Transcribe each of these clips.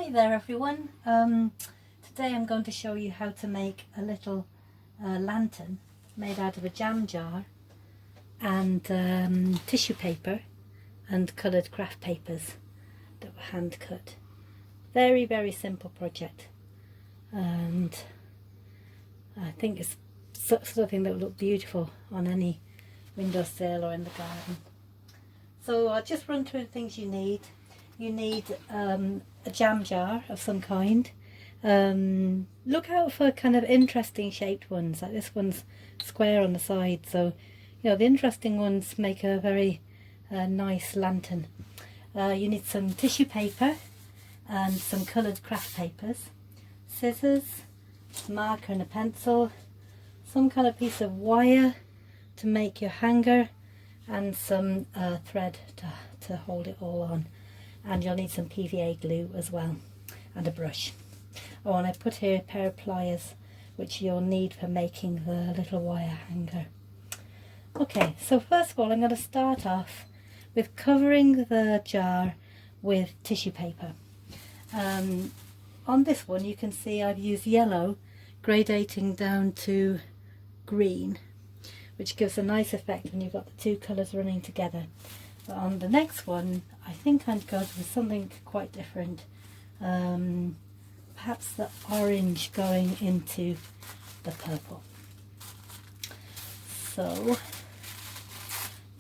Hi there everyone. Today I'm going to show you how to make a little lantern made out of a jam jar and tissue paper and coloured craft papers that were hand cut. Very simple project, and I think it's something that will look beautiful on any windowsill or in the garden. So I'll just run through the things you need. You need a jam jar of some kind. Look out for kind of interesting shaped ones, like this one's square on the side, so you know the interesting ones make a very nice lantern. You need some tissue paper and some coloured craft papers, scissors, marker and a pencil, some kind of piece of wire to make your hanger, and some thread to hold it all on. And you'll need some PVA glue as well, and a brush. Oh, and I put here a pair of pliers, which you'll need for making the little wire hanger. Okay, so first of all I'm going to start off with covering the jar with tissue paper. On this one you can see I've used yellow gradating down to green, which gives a nice effect when you've got the two colours running together. But on the next one, I think I'd go with something quite different. Perhaps the orange going into the purple. So,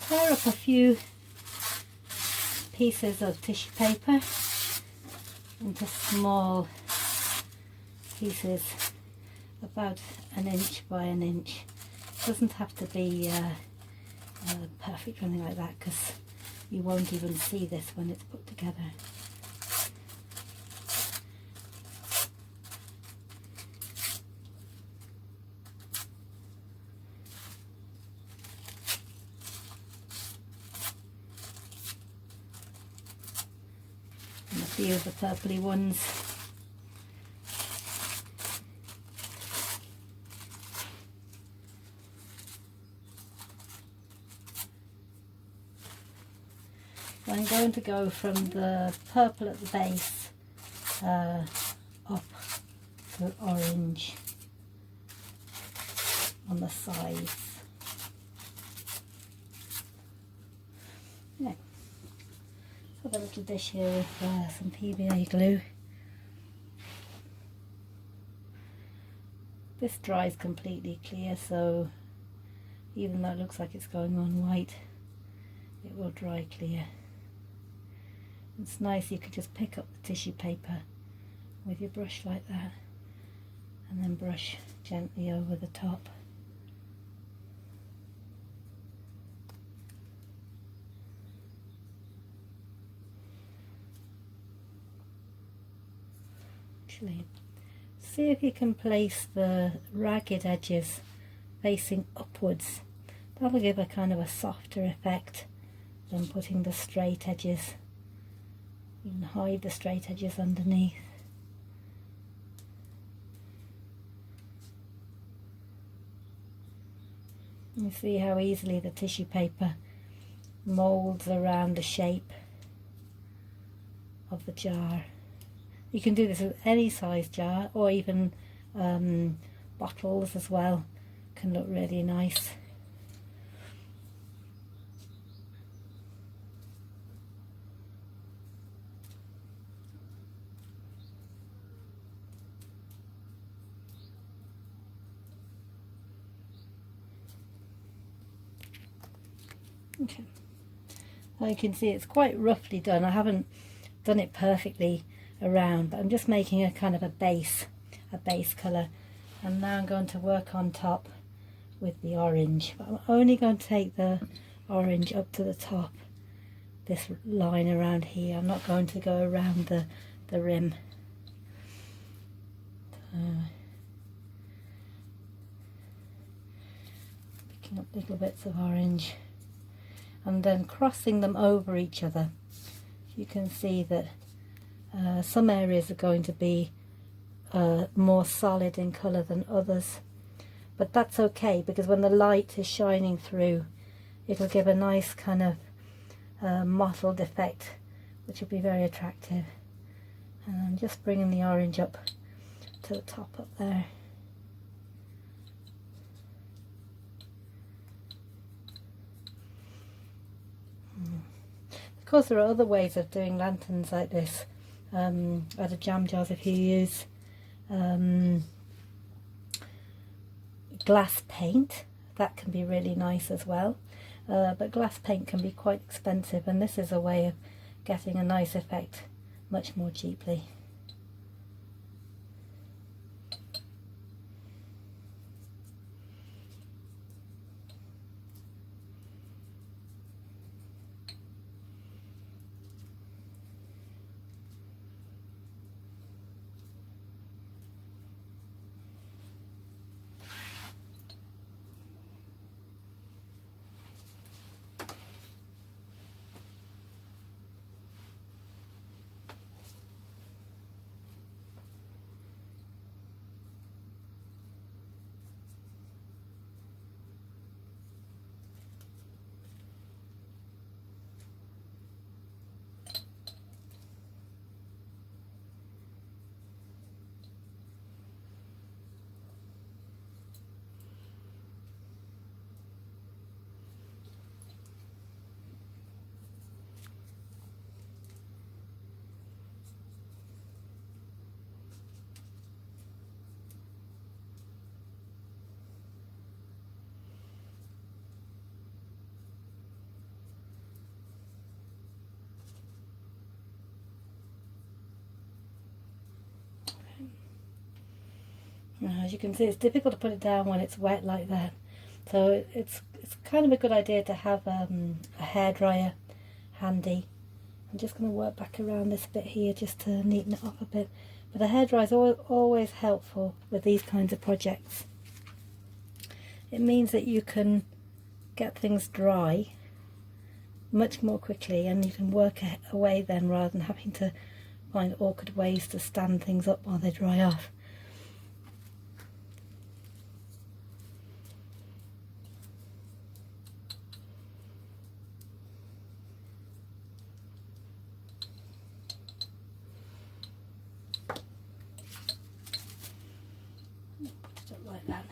tear up a few pieces of tissue paper into small pieces, about 1 inch by 1 inch. It doesn't have to be perfect or anything like that, because you won't even see this when it's put together. And a few of the purpley ones. I'm going to go from the purple at the base up to orange on the sides. Yeah. Have a little dish here with some PVA glue. This dries completely clear, so even though it looks like it's going on white, it will dry clear. It's nice, you could just pick up the tissue paper with your brush like that and then brush gently over the top. Actually, see if you can place the ragged edges facing upwards. That'll give a kind of a softer effect than putting the straight edges. You can hide the straight edges underneath. You see how easily the tissue paper moulds around the shape of the jar. You can do this with any size jar, or even bottles as well. Can look really nice. Okay, well, you can see it's quite roughly done. I haven't done it perfectly around, but I'm just making a kind of a base colour, and now I'm going to work on top with the orange, but I'm only going to take the orange up to the top, this line around here. I'm not going to go around the rim. Picking up little bits of orange and then crossing them over each other. You can see that some areas are going to be more solid in colour than others, but that's okay, because when the light is shining through, it'll give a nice kind of mottled effect, which will be very attractive. And I'm just bringing the orange up to the top up there. Of course, there are other ways of doing lanterns like this out of jam jars. If you use glass paint, that can be really nice as well. But glass paint can be quite expensive, and this is a way of getting a nice effect much more cheaply. As you can see, it's difficult to put it down when it's wet like that. So it's kind of a good idea to have a hairdryer handy. I'm just going to work back around this bit here just to neaten it up a bit. But a hairdryer is always helpful with these kinds of projects. It means that you can get things dry much more quickly, and you can work away then rather than having to find awkward ways to stand things up while they dry off. Like that.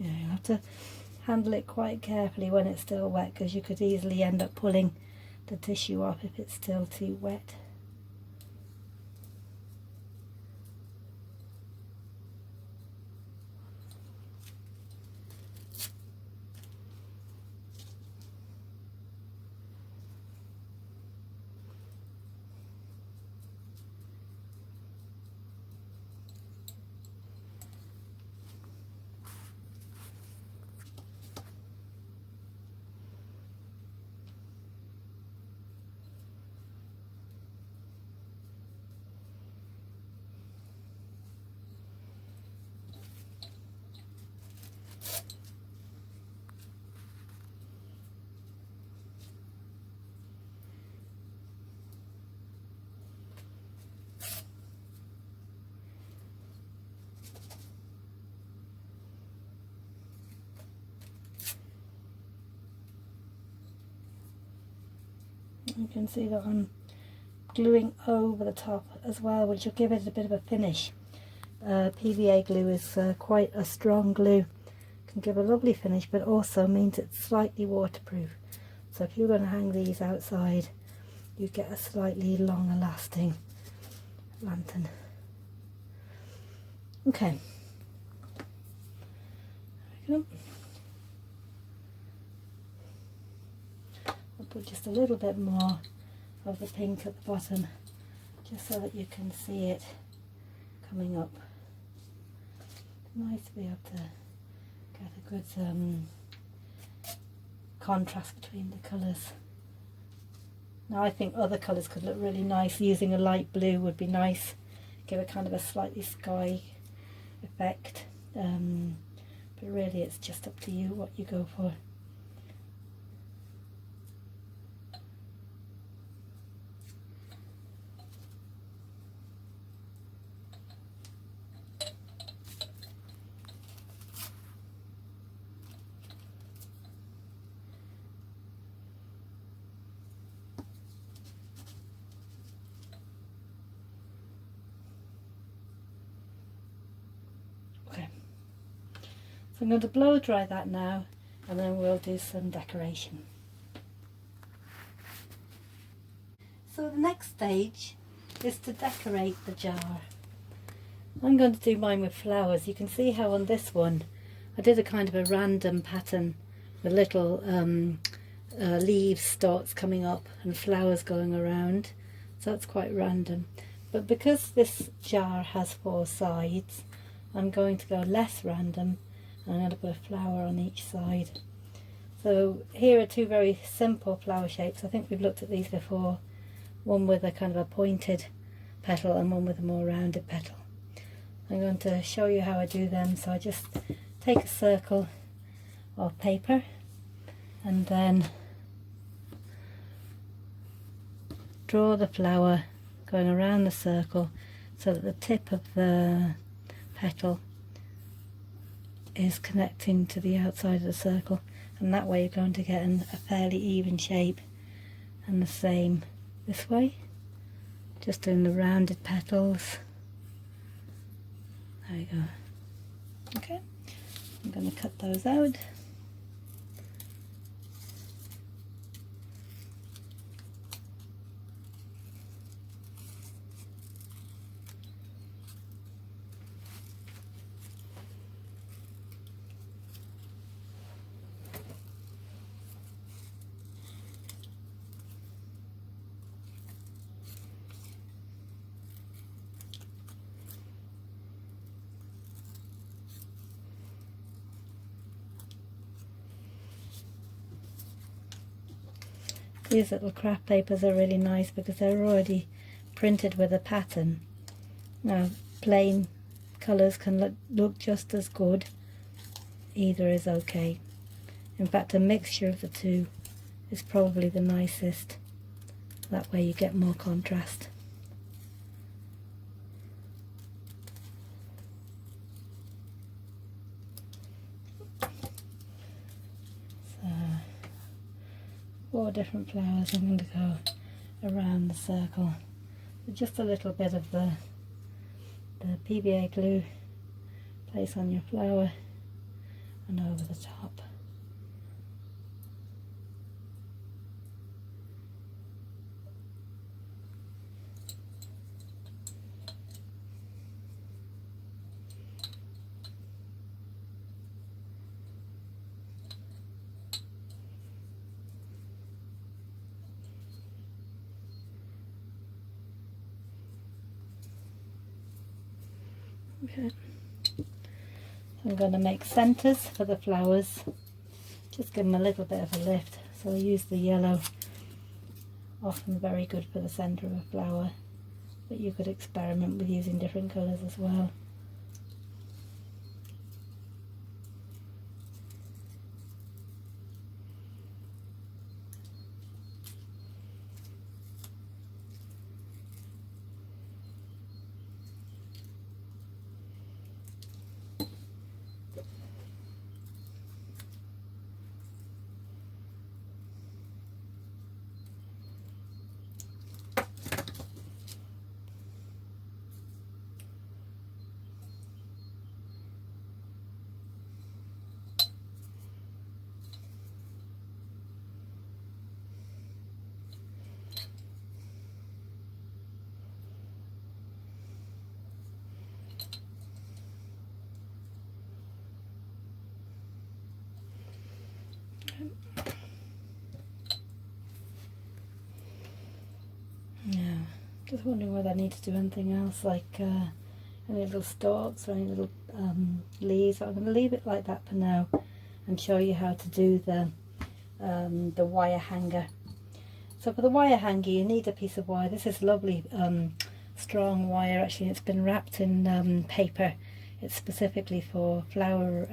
Yeah, you have to handle it quite carefully when it's still wet, because you could easily end up pulling the tissue off if it's still too wet. You can see that I'm gluing over the top as well, which will give it a bit of a finish. PVA glue is quite a strong glue, can give a lovely finish, but also means it's slightly waterproof. So if you're going to hang these outside, you get a slightly longer lasting lantern. Okay, there we go. I'll put just a little bit more of the pink at the bottom, just so that you can see it coming up. It's nice to be able to get a good contrast between the colours. Now I think other colours could look really nice. Using a light blue would be nice, give it kind of a slightly sky effect, but really it's just up to you what you go for. So I'm going to blow dry that now, and then we'll do some decoration. So the next stage is to decorate the jar. I'm going to do mine with flowers. You can see how on this one I did a kind of a random pattern with little leaves, stalks coming up and flowers going around. So that's quite random. But because this jar has 4 sides, I'm going to go less random. I'm going to put a flower on each side. So here are 2 very simple flower shapes. I think we've looked at these before. One with a kind of a pointed petal and one with a more rounded petal. I'm going to show you how I do them. So I just take a circle of paper and then draw the flower going around the circle so that the tip of the petal is connecting to the outside of the circle, and that way you're going to get a fairly even shape. And the same this way, just doing the rounded petals. There we go. Okay, I'm going to cut those out. These little craft papers are really nice because they're already printed with a pattern. Now, plain colours can look just as good. Either is okay. In fact, a mixture of the 2 is probably the nicest. That way you get more contrast. So 4 different flowers. I'm going to go around the circle with just a little bit of the PVA glue. Place on your flower and over the top. Okay. I'm going to make centres for the flowers. Just give them a little bit of a lift. So I use the yellow, often very good for the centre of a flower, but you could experiment with using different colours as well. Now, just wondering whether I need to do anything else, like any little stalks or any little leaves. I'm going to leave it like that for now and show you how to do the wire hanger. So for the wire hanger you need a piece of wire. This is lovely strong wire. Actually, it's been wrapped in paper. It's specifically for flower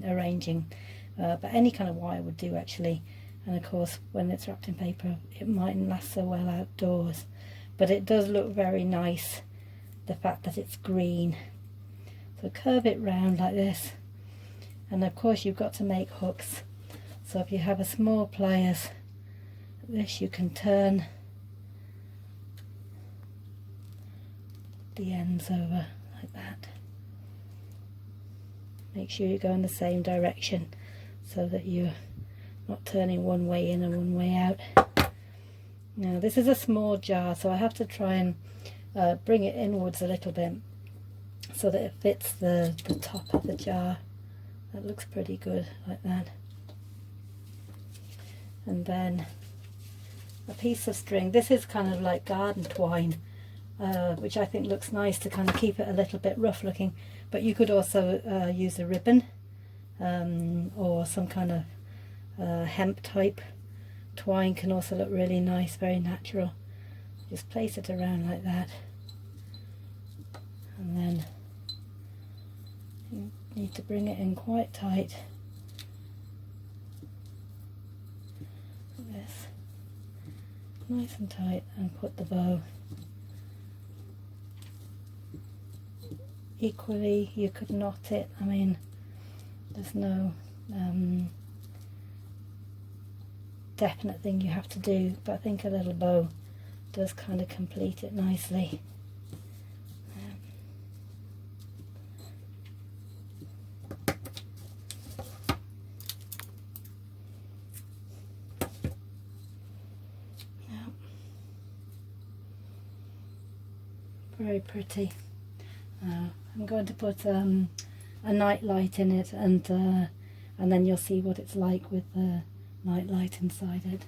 arranging, but any kind of wire would do actually. And of course, when it's wrapped in paper, it mightn't last so well outdoors, but it does look very nice, the fact that it's green. So curve it round like this, and of course you've got to make hooks. So if you have a small pliers, this you can turn the ends over like that. Make sure you go in the same direction so that you're not turning one way in and one way out. Now this is a small jar, so I have to try and bring it inwards a little bit so that it fits the top of the jar. That looks pretty good like that. And then a piece of string. This is kind of like garden twine, which I think looks nice to kind of keep it a little bit rough looking, but you could also use a ribbon or some kind of hemp type twine can also look really nice, very natural. Just place it around like that, and then you need to bring it in quite tight. Like this, nice and tight, and put the bow. Equally, you could knot it. I mean, there's no definite thing you have to do, but I think a little bow does kind of complete it nicely. Very pretty. I'm going to put a night light in it, and then you'll see what it's like with the night light inside it.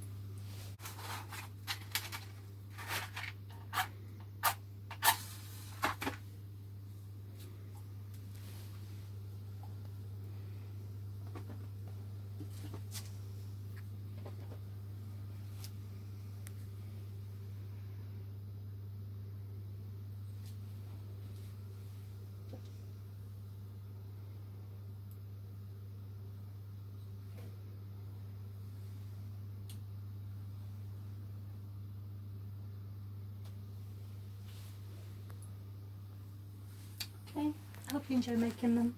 Okay, I hope you enjoy making them.